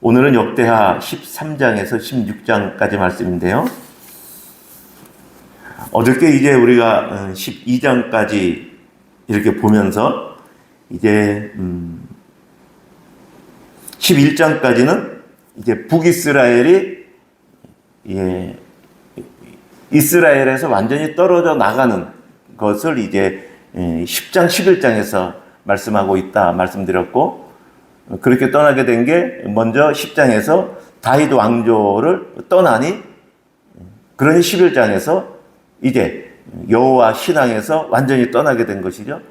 오늘은 역대하 13장에서 16장까지 말씀인데요. 어저께 이제 우리가 12장까지 이렇게 보면서 이제 11장까지는 이제 북이스라엘이 이스라엘에서 완전히 떨어져 나가는 것을 이제 10장, 11장에서 말씀하고 있다 말씀드렸고, 그렇게 떠나게 된 게 먼저 10장에서 다윗 왕조를 떠나니, 그러니 11장에서 이제 여호와 신앙에서 완전히 떠나게 된 것이죠.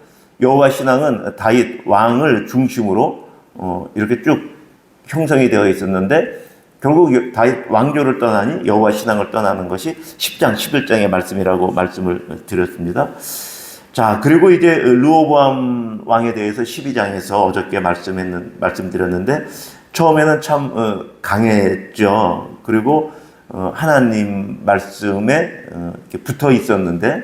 여호와 신앙은 다윗 왕을 중심으로 이렇게 쭉 형성이 되어 있었는데, 결국 다윗 왕조를 떠나니 여호와 신앙을 떠나는 것이 10장, 11장의 말씀이라고 말씀을 드렸습니다. 자, 그리고 이제 르호보암 왕에 대해서 12장에서 어저께 말씀드렸는데, 처음에는 참 강했죠. 그리고 하나님 말씀에 이렇게 붙어 있었는데,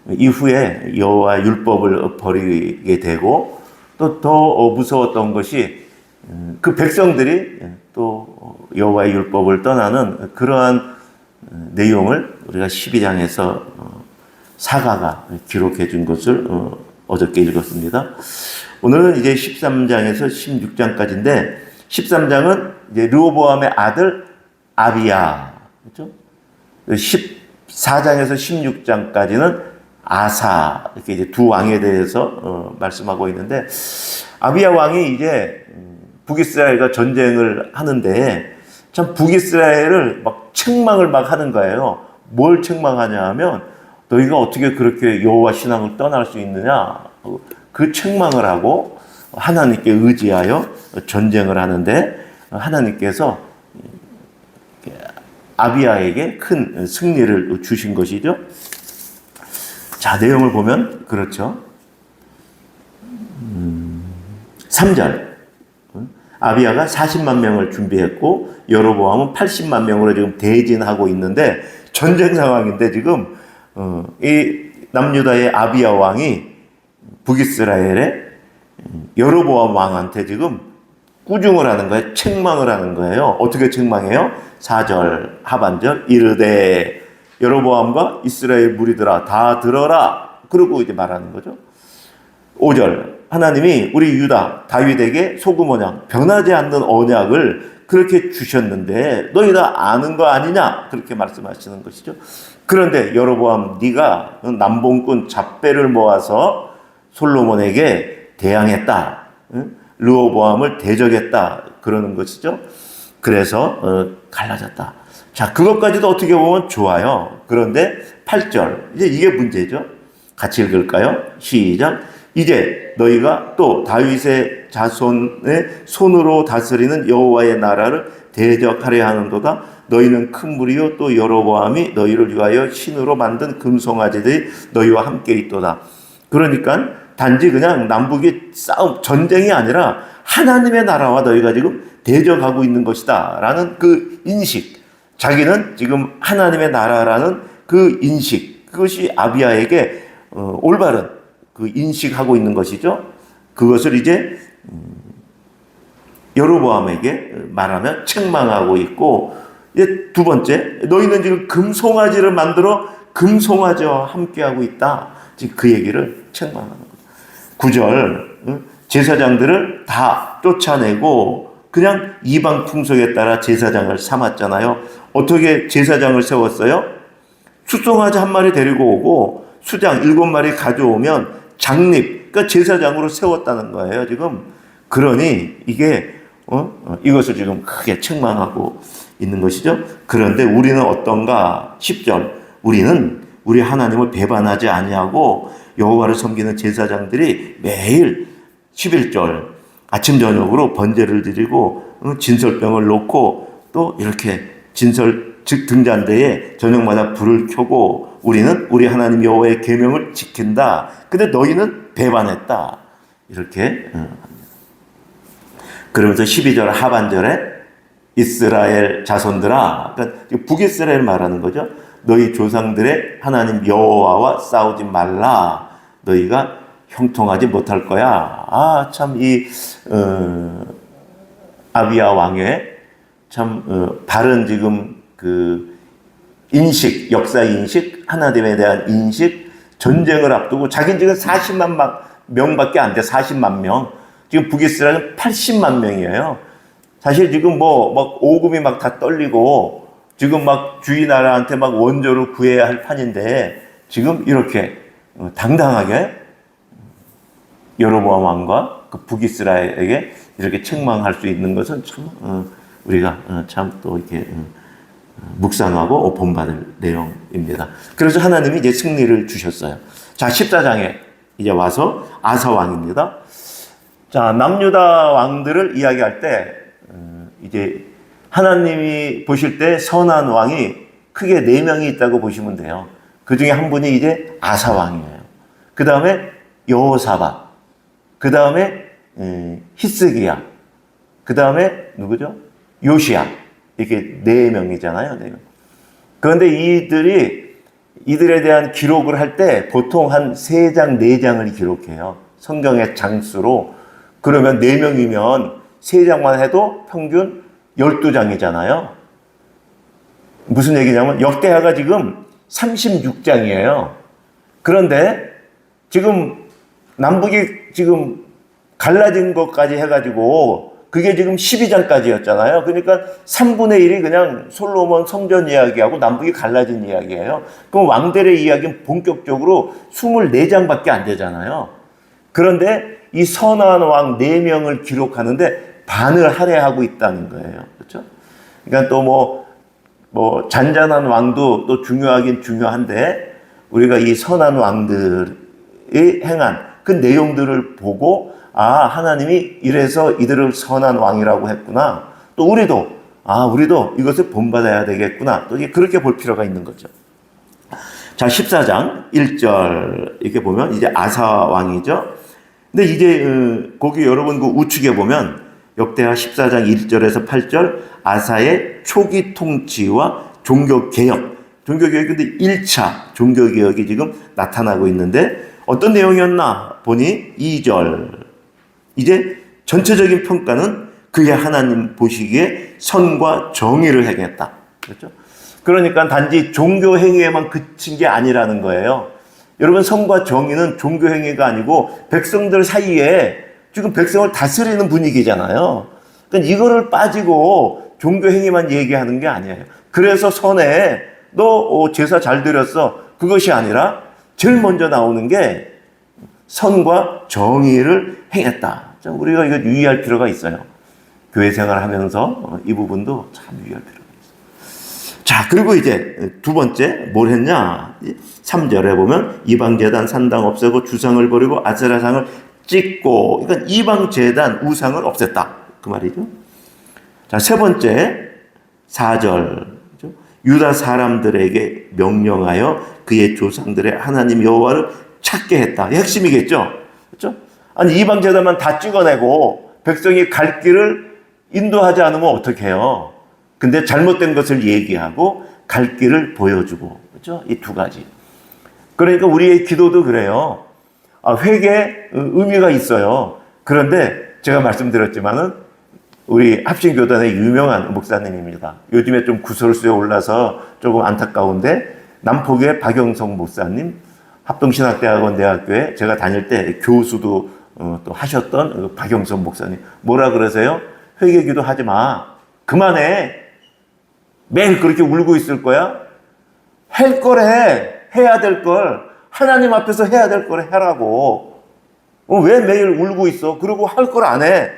이후에 여호와 율법을 버리게 되고, 또 더 무서웠던 것이 그 백성들이 또 여호와의 율법을 떠나는 그러한 내용을 우리가 12장에서 사가가 기록해 준 것을 어저께 읽었습니다. 오늘은 이제 13장에서 16장까지인데, 13장은 이제 르호보암의 아들 아비야, 그렇죠? 14장에서 16장까지는 아사, 이렇게 이제 두 왕에 대해서 말씀하고 있는데, 아비야 왕이 이제 북이스라엘과 전쟁을 하는데, 참 북이스라엘을 막 책망을 막 하는 거예요. 뭘 책망하냐 하면, 너희가 어떻게 그렇게 여호와 신앙을 떠날 수 있느냐, 그 책망을 하고 하나님께 의지하여 전쟁을 하는데, 하나님께서 아비야에게 큰 승리를 주신 것이죠. 자, 내용을 보면 그렇죠. 3절. 아비야가 40만 명을 준비했고 여로보암은 80만 명으로 지금 대진하고 있는데, 전쟁 상황인데 지금 이 남유다의 아비야 왕이 북이스라엘의 여로보암 왕한테 지금 꾸중을 하는 거예요. 책망을 하는 거예요. 어떻게 책망해요? 4절 하반절, 이르되 여로보암과 이스라엘 무리들아 다 들어라. 그러고 이제 말하는 거죠. 5절, 하나님이 우리 유다 다윗에게 소금 언약, 변하지 않는 언약을 그렇게 주셨는데 너희 다 아는 거 아니냐? 그렇게 말씀하시는 것이죠. 그런데 여로보암, 네가 남봉꾼 잡배를 모아서 솔로몬에게 대항했다, 르호보암을 대적했다, 그러는 것이죠. 그래서 갈라졌다. 자, 그것까지도 어떻게 보면 좋아요. 그런데 8절, 이제 이게 문제죠. 같이 읽을까요? 시작. 이제 너희가 또 다윗의 자손의 손으로 다스리는 여호와의 나라를 대적하려 하는도다. 너희는 큰 무리요, 또 여로보암이 너희를 위하여 신으로 만든 금송아지들이 너희와 함께 있도다. 그러니까 단지 그냥 남북이 싸움, 전쟁이 아니라 하나님의 나라와 너희가 지금 대적하고 있는 것이다 라는 그 인식, 자기는 지금 하나님의 나라라는 그 인식, 그것이 아비야에게 올바른 그 인식하고 있는 것이죠. 그것을 이제 여로보암에게 말하면 책망하고 있고, 이제 두 번째, 너희는 지금 금송아지를 만들어 금송아지와 함께하고 있다. 지금 그 얘기를 책망하는 거예요. 9절, 제사장들을 다 쫓아내고 그냥 이방 풍속에 따라 제사장을 삼았잖아요. 어떻게 제사장을 세웠어요? 숫송아지 한 마리 데리고 오고 수장 7마리 가져오면 장립, 그러니까 제사장으로 세웠다는 거예요, 지금. 그러니 이게 이것을 지금 크게 책망하고 있는 것이죠. 그런데 우리는 어떤가? 10절, 우리는 우리 하나님을 배반하지 아니하고 여호와를 섬기는 제사장들이 매일 11절 아침 저녁으로 번제를 드리고 진설병을 놓고 또 이렇게 진설 즉 등잔대에 저녁마다 불을 켜고 우리는 우리 하나님 여호와의 계명을 지킨다. 근데 너희는 배반했다. 이렇게 그러면서 12절 하반절에 이스라엘 자손들아, 그러니까 북이스라엘 말하는 거죠. 너희 조상들의 하나님 여호와와 싸우지 말라. 너희가 형통하지 못할 거야. 아, 참 이 아비야 왕의 참 바른 지금 그 인식, 역사 인식, 하나님에 대한 인식, 전쟁을 앞두고 자기는 지금 40만 명밖에 안 돼. 40만 명. 지금 북이스라엘은 80만 명이에요. 사실 지금 뭐 막 오금이 막 다 떨리고 지금 막 주위 나라한테 막 원조를 구해야 할 판인데 지금 이렇게 당당하게 여로보암 왕과 그 북이스라엘에게 이렇게 책망할 수 있는 것은 참 우리가 참 또 이렇게 묵상하고 본받을 내용입니다. 그래서 하나님이 이제 승리를 주셨어요. 자, 14장에 이제 와서 아사 왕입니다. 자, 남유다 왕들을 이야기할 때 이제 하나님이 보실 때 선한 왕이 크게 4명이 있다고 보시면 돼요. 그 중에 한 분이 이제 아사 왕이에요. 그 다음에 여호사밧, 그 다음에 히스기야, 그 다음에 누구죠? 요시야. 이렇게 4명이잖아요. 4명. 그런데 이들에 대한 기록을 할 때 보통 한 3장, 4장을 기록해요. 성경의 장수로. 그러면 4명이면 3장만 해도 평균 12장이잖아요. 무슨 얘기냐면 역대하가 지금 36장이에요. 그런데 지금 남북이 지금 갈라진 것까지 해가지고 그게 지금 12장까지였잖아요. 그러니까 3분의 1이 그냥 솔로몬 성전 이야기하고 남북이 갈라진 이야기예요. 그럼 왕들의 이야기는 본격적으로 24장밖에 안 되잖아요. 그런데 이 선한 왕 4명을 기록하는데 반을 할애하고 있다는 거예요. 그렇죠? 그러니까 또 뭐 잔잔한 왕도 또 중요하긴 중요한데 우리가 이 선한 왕들이 행한 그 내용들을 보고 하나님이 이래서 이들을 선한 왕이라고 했구나. 또 우리도 이것을 본받아야 되겠구나. 또 그렇게 볼 필요가 있는 거죠. 자, 14장 1절 이렇게 보면 이제 아사 왕이죠. 근데 이제 거기 여러분 그 우측에 보면 역대하 14장 1절에서 8절 아사의 초기 통치와 종교개혁. 종교개혁이 근데 1차 종교개혁이 지금 나타나고 있는데 어떤 내용이었나 보니 2절. 이제 전체적인 평가는 그의 하나님 보시기에 선과 정의를 행했다. 그렇죠? 그러니까 단지 종교 행위에만 그친 게 아니라는 거예요. 여러분, 선과 정의는 종교 행위가 아니고 백성들 사이에 지금 백성을 다스리는 분위기잖아요. 그러니까 이거를 빠지고 종교 행위만 얘기하는 게 아니에요. 그래서 선에 너 제사 잘 드렸어. 그것이 아니라 제일 먼저 나오는 게 선과 정의를 행했다. 우리가 이거 유의할 필요가 있어요. 교회 생활하면서 이 부분도 참 유의할 필요가 있어요. 자, 그리고 이제 두 번째 뭘 했냐? 3절에 보면 이방제단 산당 없애고 주상을 버리고 아세라상을 찍고, 그러니까 이방제단 우상을 없앴다. 그 말이죠. 자, 세 번째 4절. 유다 사람들에게 명령하여 그의 조상들의 하나님 여호와를 찾게 했다. 핵심이겠죠. 그렇죠? 아니, 이방 제단만 다 찍어내고 백성이 갈 길을 인도하지 않으면 어떻게 해요? 근데 잘못된 것을 얘기하고 갈 길을 보여주고. 그렇죠? 이 두 가지. 그러니까 우리의 기도도 그래요. 회개에 의미가 있어요. 그런데 제가 말씀드렸지만은 우리 합신교단의 유명한 목사님입니다. 요즘에 좀 구설수에 올라서 조금 안타까운데 남포교의 박영성 목사님, 합동신학대학원 대학교에 제가 다닐 때 교수도 또 하셨던 박영성 목사님. 뭐라 그러세요? 회개기도 하지 마. 그만해. 매일 그렇게 울고 있을 거야? 할 걸 해. 해야 될 걸. 하나님 앞에서 해야 될 걸 해라고. 왜 매일 울고 있어? 그리고 할 걸 안 해.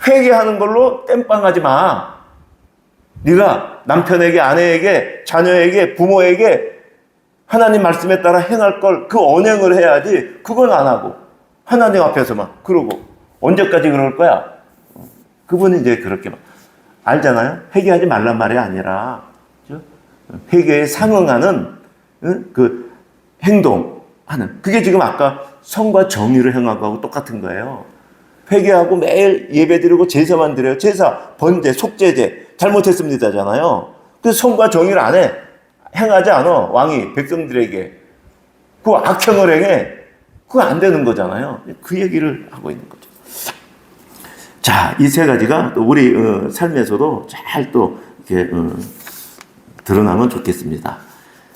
회개하는 걸로 땜빵하지 마. 네가 남편에게, 아내에게, 자녀에게, 부모에게 하나님 말씀에 따라 행할 걸 그 언행을 해야지. 그건 안 하고 하나님 앞에서만 그러고 언제까지 그럴 거야? 그분이 이제 그렇게 알잖아요. 회개하지 말란 말이 아니라 회개에 상응하는 그 행동하는, 그게 지금 아까 선과 정의를 행하고 하고 똑같은 거예요. 회개하고 매일 예배드리고 제사만 드려요. 제사, 번제, 속죄제 잘못했습니다잖아요. 그래서 선과 정의를 안 해. 행하지 않아. 왕이 백성들에게 그 악행을 행해. 그거 안 되는 거잖아요. 그 얘기를 하고 있는 거죠. 자, 이 세 가지가 또 우리 삶에서도 잘 또 이렇게 드러나면 좋겠습니다.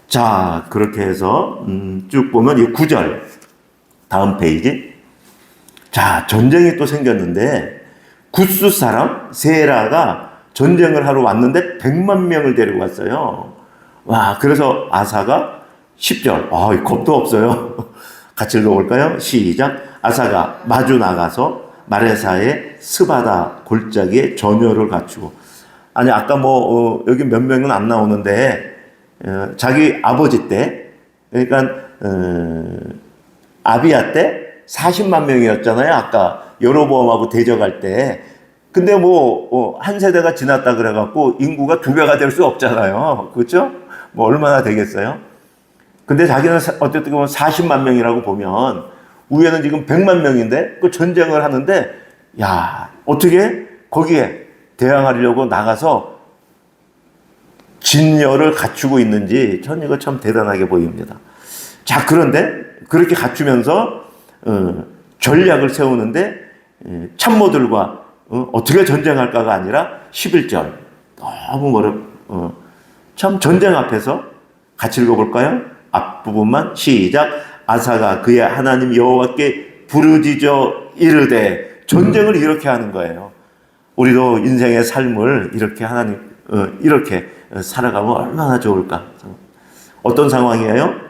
자, 그렇게 해서 쭉 보면 이 9절 다음 페이지. 자, 전쟁이 또 생겼는데 구스 사람 세라가 전쟁을 하러 왔는데 100만 명을 데리고 왔어요. 와, 그래서 아사가 10절. 겁도 없어요. 같이 읽어볼까요? 시작. 아사가 마주 나가서 마레사의 스바다 골짜기에 전열을 갖추고. 아니, 아까 여기 몇 명은 안 나오는데, 자기 아버지 때, 그러니까, 아비야 때 40만 명이었잖아요. 아까 여로보암하고 대적할 때. 근데 한 세대가 지났다 그래갖고 인구가 2배가 될 수 없잖아요. 그렇죠? 얼마나 되겠어요? 근데 자기는 어쨌든 40만 명이라고 보면 위에는 지금 100만 명인데 그 전쟁을 하는데 야, 어떻게 거기에 대항하려고 나가서 진열을 갖추고 있는지 전 이거 참 대단하게 보입니다. 자, 그런데 그렇게 갖추면서 전략을 세우는데 참모들과 어떻게 전쟁할까가 아니라 11절 너무 참 전쟁 앞에서 같이 읽어볼까요? 앞부분만 시작. 아사가 그의 하나님 여호와께 부르짖어 이르되. 전쟁을 이렇게 하는 거예요. 우리도 인생의 삶을 이렇게 이렇게 살아가면 얼마나 좋을까. 어떤 상황이에요?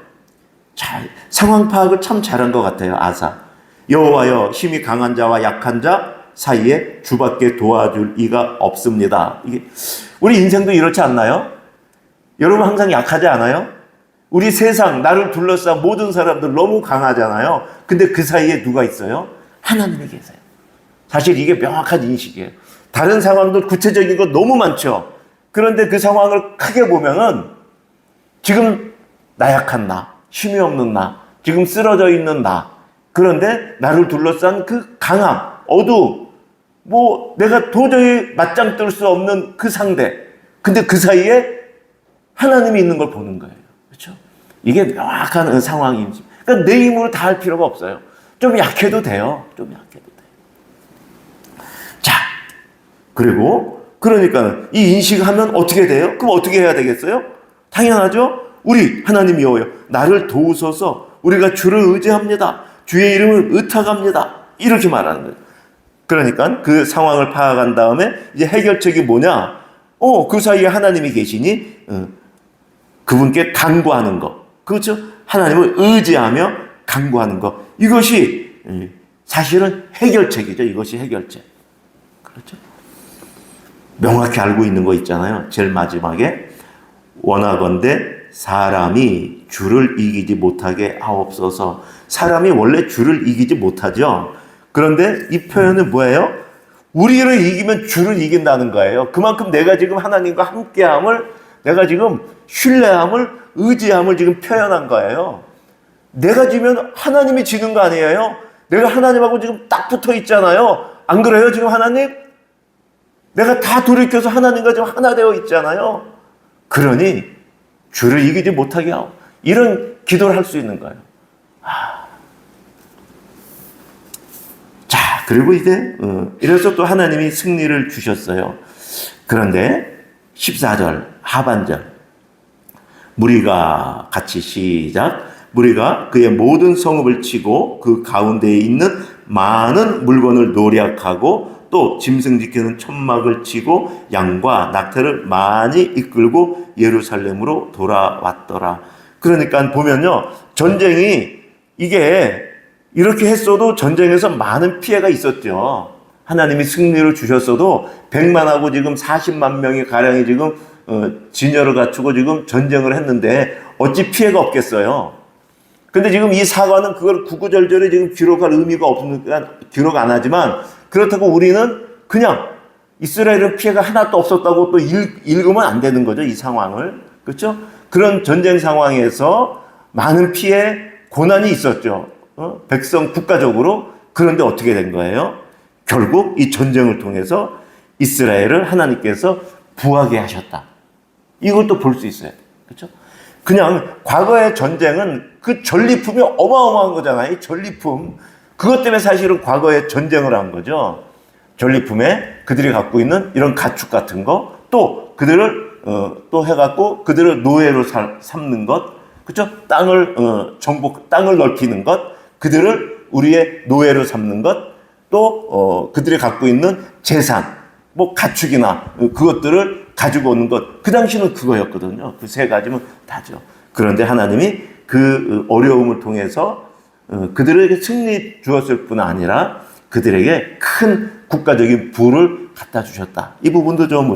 상황 파악을 참 잘한 것 같아요. 아사. 여호와여, 힘이 강한 자와 약한 자 사이에 주밖에 도와줄 이가 없습니다. 우리 인생도 이렇지 않나요? 여러분 항상 약하지 않아요? 우리 세상, 나를 둘러싼 모든 사람들 너무 강하잖아요. 근데 그 사이에 누가 있어요? 하나님이 계세요. 사실 이게 명확한 인식이에요. 다른 상황들 구체적인 거 너무 많죠. 그런데 그 상황을 크게 보면은 지금 나약한 나, 힘이 없는 나, 지금 쓰러져 있는 나, 그런데 나를 둘러싼 그 강함, 어두움, 내가 도저히 맞짱 뜰 수 없는 그 상대. 근데 그 사이에 하나님이 있는 걸 보는 거예요. 그렇죠? 이게 명확한 상황인지. 그러니까 내 힘으로 다 할 필요가 없어요. 좀 약해도 돼요. 좀 약해도 돼요. 자, 그러니까 이 인식하면 어떻게 돼요? 그럼 어떻게 해야 되겠어요? 당연하죠. 우리 하나님 여호와여, 나를 도우소서. 우리가 주를 의지합니다. 주의 이름을 의탁합니다. 이렇게 말하는 거예요. 그러니까 그 상황을 파악한 다음에 이제 해결책이 뭐냐? 그 사이에 하나님이 계시니 그분께 간구하는 것. 그렇죠? 하나님을 의지하며 간구하는 것. 이것이 사실은 해결책이죠. 이것이 해결책. 그렇죠? 명확히 알고 있는 거 있잖아요. 제일 마지막에 원하건대 사람이 주를 이기지 못하게 하옵소서. 사람이 원래 주를 이기지 못하죠. 그런데 이 표현은 뭐예요? 우리를 이기면 주를 이긴다는 거예요. 그만큼 내가 지금 하나님과 함께함을, 내가 지금 신뢰함을, 의지함을 지금 표현한 거예요. 내가 지면 하나님이 지는 거 아니에요? 내가 하나님하고 지금 딱 붙어 있잖아요. 안 그래요? 지금 하나님? 내가 다 돌이켜서 하나님과 지금 하나 되어 있잖아요. 그러니 주를 이기지 못하게 하오. 이런 기도를 할 수 있는 거예요. 자, 그리고 이제 이래서 또 하나님이 승리를 주셨어요. 그런데 14절 하반절 무리가 같이 시작. 무리가 그의 모든 성읍을 치고 그 가운데에 있는 많은 물건을 노략하고 또 짐승 지키는 천막을 치고 양과 낙타를 많이 이끌고 예루살렘으로 돌아왔더라. 그러니까 보면요, 전쟁이 이게 이렇게 했어도 전쟁에서 많은 피해가 있었죠. 하나님이 승리를 주셨어도 100만하고 지금 40만 명이 가량이 지금 진열을 갖추고 지금 전쟁을 했는데 어찌 피해가 없겠어요. 근데 지금 이 사과는 그걸 구구절절히 지금 기록할 의미가 없으니까 기록 안 하지만, 그렇다고 우리는 그냥 이스라엘은 피해가 하나도 없었다고 또 읽으면 안 되는 거죠. 이 상황을. 그렇죠? 그런 전쟁 상황에서 많은 피해, 고난이 있었죠. 백성 국가적으로. 그런데 어떻게 된 거예요? 결국 이 전쟁을 통해서 이스라엘을 하나님께서 부하게 하셨다. 이걸 또 볼 수 있어요. 그렇죠? 그냥 과거의 전쟁은 그 전리품이 어마어마한 거잖아요. 이 전리품. 그것 때문에 사실은 과거에 전쟁을 한 거죠. 전리품에 그들이 갖고 있는 이런 가축 같은 거, 또 그들을 또 해갖고 그들을 노예로 삼는 것, 그렇죠? 땅을 넓히는 것, 그들을 우리의 노예로 삼는 것, 또 그들이 갖고 있는 재산, 뭐 가축이나 그것들을 가지고 오는 것, 그 당시는 그거였거든요. 그 세 가지면 다죠. 그런데 하나님이 그 어려움을 통해서 그들에게 승리 주었을 뿐 아니라 그들에게 큰 국가적인 부를 갖다 주셨다. 이 부분도 좀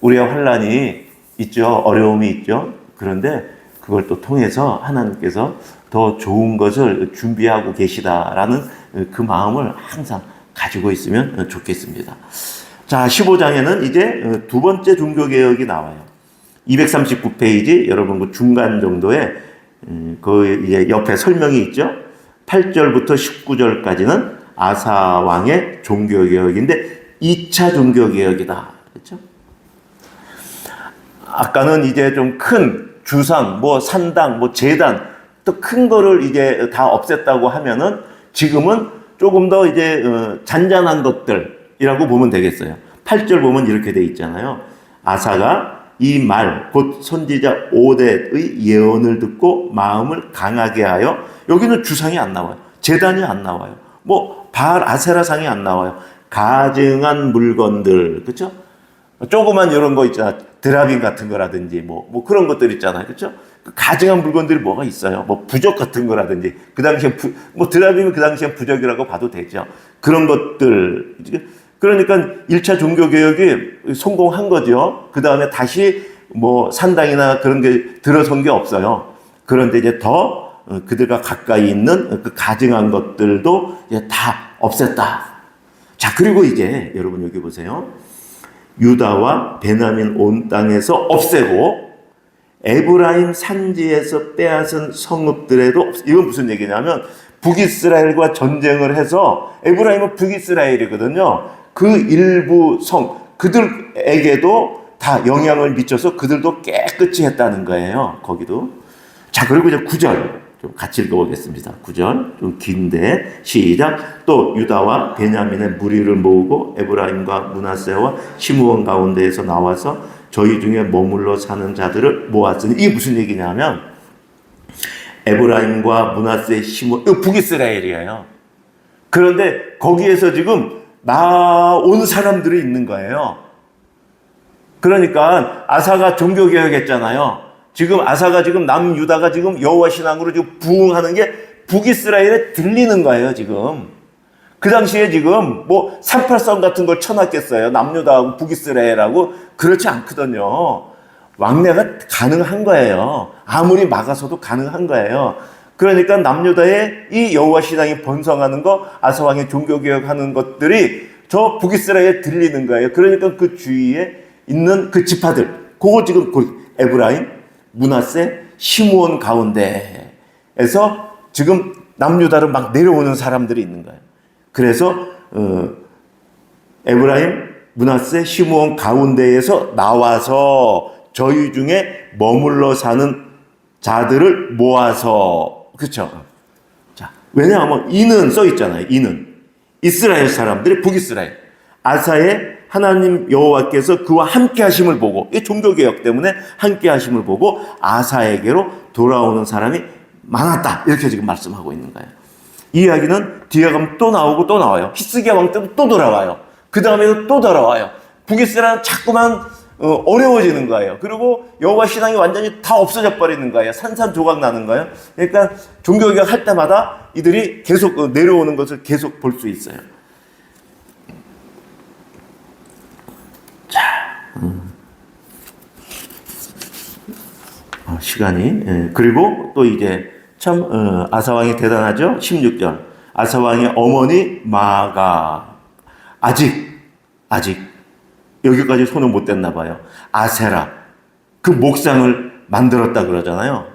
우리가 환란이 있죠. 어려움이 있죠. 그런데 그걸 또 통해서 하나님께서 더 좋은 것을 준비하고 계시다라는 그 마음을 항상 가지고 있으면 좋겠습니다. 자, 15장에는 이제 두 번째 종교개혁이 나와요. 239페이지, 여러분 그 중간 정도에 그 이제 옆에 설명이 있죠. 8절부터 19절까지는 아사 왕의 종교개혁인데 2차 종교개혁이다. 그렇죠? 아까는 이제 좀 큰 주상, 뭐 산당, 뭐 제단, 또 큰 거를 이제 다 없앴다고 하면은 지금은 조금 더 이제 잔잔한 것들이라고 보면 되겠어요. 8절 보면 이렇게 돼 있잖아요. 아사가 이 말, 곧 선지자 오뎃의 예언을 듣고 마음을 강하게 하여, 여기는 주상이 안 나와요. 제단이 안 나와요. 뭐 바알 아세라상이 안 나와요. 가증한 물건들, 그렇죠? 조그만 이런 거 있잖아. 드라빔 같은 거라든지 뭐 그런 것들 있잖아요. 그렇죠? 그 가증한 물건들이 뭐가 있어요. 뭐 부적 같은 거라든지, 그 당시에 뭐 드라빔은 그 당시에 부적이라고 봐도 되죠. 그런 것들. 그러니까 1차 종교개혁이 성공한 거죠. 그 다음에 다시 뭐 산당이나 그런 게 들어선 게 없어요. 그런데 이제 더 그들과 가까이 있는 그 가증한 것들도 이제 다 없앴다. 자, 그리고 이제 여러분 여기 보세요. 유다와 베냐민 온 땅에서 없애고 에브라임 산지에서 빼앗은 성읍들에도, 이건 무슨 얘기냐면 북이스라엘과 전쟁을 해서, 에브라임은 북이스라엘이거든요. 그 일부 그들에게도 다 영향을 미쳐서 그들도 깨끗이 했다는 거예요. 거기도. 자, 그리고 이제 9절 좀 같이 읽어보겠습니다. 9절 좀 긴데 시작. 또 유다와 베냐민의 무리를 모으고 에브라임과 므낫세와 시므온 가운데에서 나와서 저희 중에 머물러 사는 자들을 모았으니, 이게 무슨 얘기냐면 에브라임과 므낫세, 시므온, 북이스라엘이에요. 그런데 거기에서 지금 나온 사람들이 있는 거예요. 그러니까 아사가 종교개혁했잖아요. 지금 아사가 지금 남유다가 지금 여호와 신앙으로 지금 부흥하는 게 북이스라엘에 들리는 거예요, 지금. 그 당시에 지금 뭐 383 같은 걸 쳐놨겠어요. 남유다하고 북이스라엘하고. 그렇지 않거든요. 왕래가 가능한 거예요. 아무리 막아서도 가능한 거예요. 그러니까 남유다의 이 여호와 신앙이 번성하는 거, 아사 왕의 종교개혁하는 것들이 저 북이스라엘에 들리는 거예요. 그러니까 그 주위에 있는 그 지파들, 그거 지금 에브라임, 므낫세, 시므온 가운데에서 지금 남유다로 막 내려오는 사람들이 있는 거예요. 그래서 에브라임, 므낫세, 시므온 가운데에서 나와서 저희 중에 머물러 사는 자들을 모아서, 그렇죠? 자, 왜냐하면 이는 써 있잖아요. 이는 이스라엘 사람들이, 북이스라엘, 아사의 하나님 여호와께서 그와 함께 하심을 보고, 이 종교개혁 때문에 함께 하심을 보고 아사에게로 돌아오는 사람이 많았다. 이렇게 지금 말씀하고 있는 거예요. 이 이야기는 뒤에 가면 또 나오고 또 나와요. 히스기야 왕 때도 또 돌아와요. 그 다음에는 또 돌아와요. 북이스라엘은 자꾸만 어려워지는 거예요. 그리고 여호와 신앙이 완전히 다 없어져 버리는 거예요. 산산조각 나는 거예요. 그러니까 종교개혁 할 때마다 이들이 계속 내려오는 것을 계속 볼 수 있어요. 자, 시간이. 그리고 또 이제 참 아사왕이 대단하죠. 16절. 아사왕의 어머니 마가 아직 여기까지 손을 못 댔나 봐요. 아세라, 그 목상을 만들었다 그러잖아요.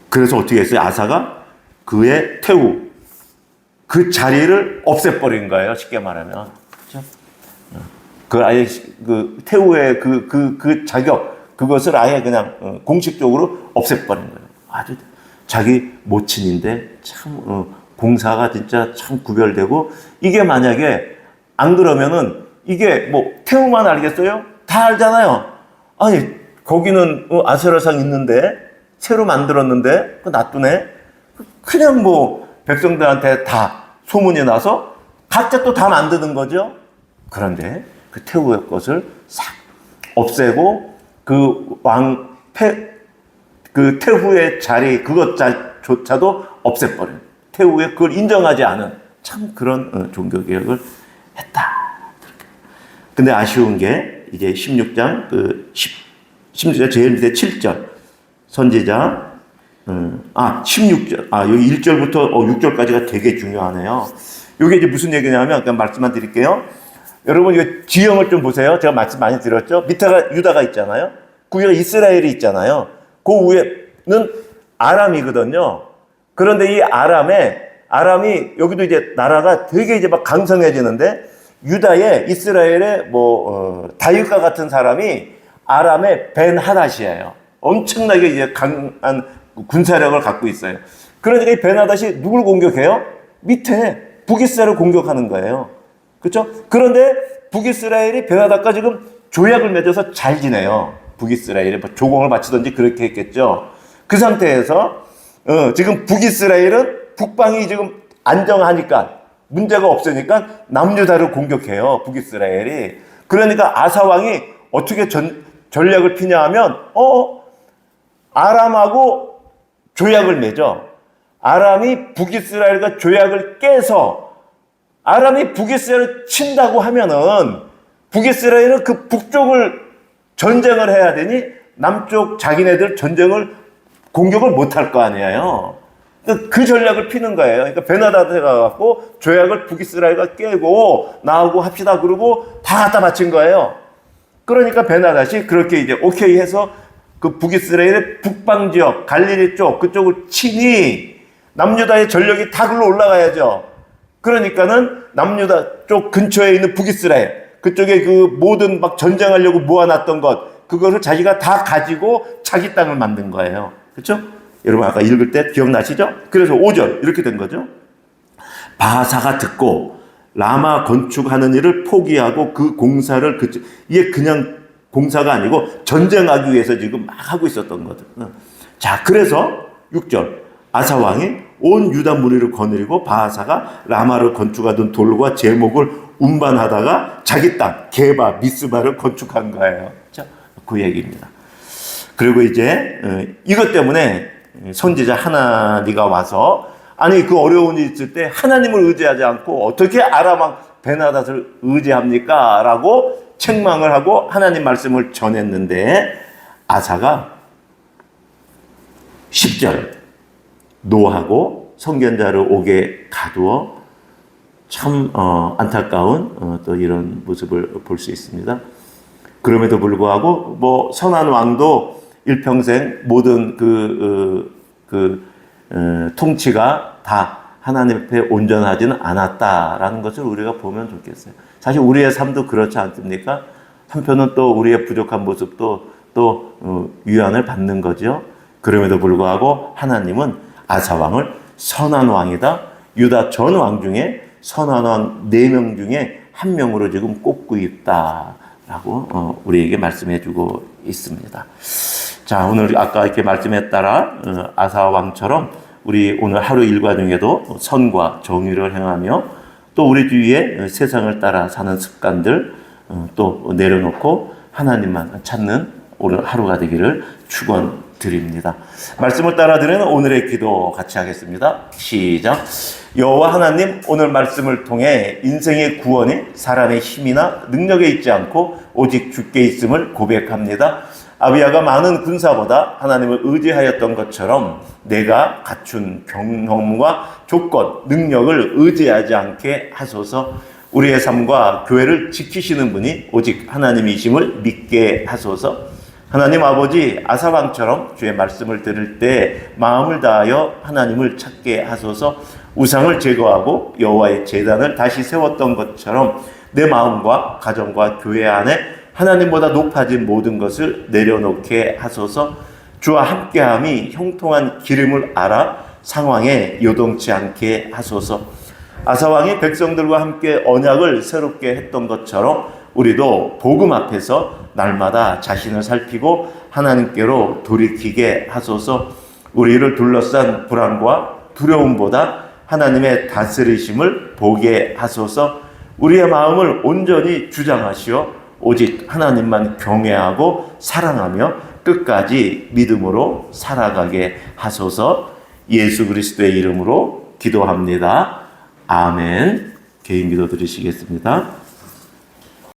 그래서 어떻게 했어요? 아사가 그의 태우, 그 자리를 없애버린 거예요. 쉽게 말하면. 그렇죠? 그 아예 그 태우의 그 자격, 그것을 아예 그냥 공식적으로 없애버린 거예요. 아주 자기 모친인데 참 공사가 진짜 참 구별되고, 이게 만약에 안 그러면은 이게 뭐 태우만 알겠어요? 다 알잖아요. 아니 거기는 아세라상 있는데 새로 만들었는데 그 놔두네. 그냥 뭐 백성들한테 다 소문이 나서 각자 또 다 만드는 거죠. 그런데 그 태후의 것을 싹 없애고 그 태후의 자리 그것조차도 없애버린, 태후의 그걸 인정하지 않은 참 그런 종교개혁을 했다. 근데 아쉬운 게 이제 16장 16장 제일 밑에 7절 선지자 16절 여기 1절부터 6절까지가 되게 중요하네요. 이게 이제 무슨 얘기냐면 그냥 말씀만 드릴게요. 여러분 이거 지형을 좀 보세요. 제가 말씀 많이 드렸죠. 밑에가 유다가 있잖아요. 그 위에 이스라엘이 있잖아요. 그 위에는 아람이거든요. 그런데 이 아람이 여기도 이제 나라가 되게 이제 막 강성해지는데, 유다의 이스라엘의 다윗과 같은 사람이 아람의 벤하닷이에요. 엄청나게 이제 강한 군사력을 갖고 있어요. 그러니까 이 벤하닷이 누굴 공격해요? 밑에 북이스라엘을 공격하는 거예요. 그렇죠? 그런데 북이스라엘이 벤하닷과 지금 조약을 맺어서 잘 지내요. 북이스라엘이 조공을 바치든지 그렇게 했겠죠. 그 상태에서 지금 북이스라엘은 북방이 지금 안정하니까, 문제가 없으니까 남유다를 공격해요. 북이스라엘이. 그러니까 아사 왕이 어떻게 전략을 피냐 하면 아람하고 조약을 맺어. 아람이 북이스라엘과 조약을 깨서 아람이 북이스라엘을 친다고 하면은 북이스라엘은 그 북쪽을 전쟁을 해야 되니 남쪽 자기네들 공격을 못할 거 아니에요. 그 전략을 피는 거예요. 그러니까 베나다드가 가갖고 조약을 북이스라엘과 깨고 나하고 합시다 그러고 다 갖다 바친 거예요. 그러니까 베나닷이 그렇게 이제 오케이 해서 그 북이스라엘의 북방 지역 갈릴리 쪽 그쪽을 치니 남유다의 전력이 다 글로 올라가야죠. 그러니까는 남유다 쪽 근처에 있는 북이스라엘 그쪽에 그 모든 막 전쟁하려고 모아놨던 것 그거를 자기가 다 가지고 자기 땅을 만든 거예요. 그렇죠? 여러분 아까 읽을 때 기억나시죠? 그래서 5절 이렇게 된 거죠. 바하사가 듣고 라마 건축하는 일을 포기하고 그 공사를 이게 그냥 공사가 아니고 전쟁하기 위해서 지금 막 하고 있었던 거죠. 자, 그래서 6절 아사 왕이 온 유다 무리를 거느리고 바하사가 라마를 건축하던 돌과 제목을 운반하다가 자기 땅 게바 미스바를 건축한 거예요. 자, 그 얘기입니다. 그리고 이제 이것 때문에 선지자 하나니가 와서 아니 그 어려운 일 있을 때 하나님을 의지하지 않고 어떻게 아람 왕 베나닷을 의지합니까? 라고 책망을 하고 하나님 말씀을 전했는데 아사가 10절 노하고 선견자를 옥에 가두어 참 안타까운 또 이런 모습을 볼 수 있습니다. 그럼에도 불구하고 뭐 선한 왕도 일평생 모든 통치가 다 하나님 앞에 온전하지는 않았다라는 것을 우리가 보면 좋겠어요. 사실 우리의 삶도 그렇지 않습니까? 한편은 또 우리의 부족한 모습도 또 위안을 받는 거죠. 그럼에도 불구하고 하나님은 아사 왕을 선한 왕이다. 유다 전 왕 중에 선한 왕 4명 중에 1명으로 지금 꼽고 있다라고 우리에게 말씀해 주고 있습니다. 자, 오늘 아까 이렇게 말씀에 따라 아사 왕처럼 우리 오늘 하루 일과 중에도 선과 정의를 행하며 또 우리 주위에 세상을 따라 사는 습관들 또 내려놓고 하나님만 찾는 오늘 하루가 되기를 축원드립니다. 말씀을 따라 드리는 오늘의 기도 같이 하겠습니다. 시작. 여호와 하나님, 오늘 말씀을 통해 인생의 구원이 사람의 힘이나 능력에 있지 않고 오직 주께 있음을 고백합니다. 아비야가 많은 군사보다 하나님을 의지하였던 것처럼 내가 갖춘 경험과 조건, 능력을 의지하지 않게 하소서. 우리의 삶과 교회를 지키시는 분이 오직 하나님이심을 믿게 하소서. 하나님 아버지, 아사왕처럼 주의 말씀을 들을 때 마음을 다하여 하나님을 찾게 하소서. 우상을 제거하고 여호와의 제단을 다시 세웠던 것처럼 내 마음과 가정과 교회 안에 하나님보다 높아진 모든 것을 내려놓게 하소서. 주와 함께함이 형통한 기름을 알아 상황에 요동치 않게 하소서. 아사왕이 백성들과 함께 언약을 새롭게 했던 것처럼 우리도 복음 앞에서 날마다 자신을 살피고 하나님께로 돌이키게 하소서. 우리를 둘러싼 불안과 두려움보다 하나님의 다스리심을 보게 하소서. 우리의 마음을 온전히 주장하시어 오직 하나님만 경외하고 사랑하며 끝까지 믿음으로 살아가게 하소서. 예수 그리스도의 이름으로 기도합니다. 아멘. 개인 기도 드리시겠습니다.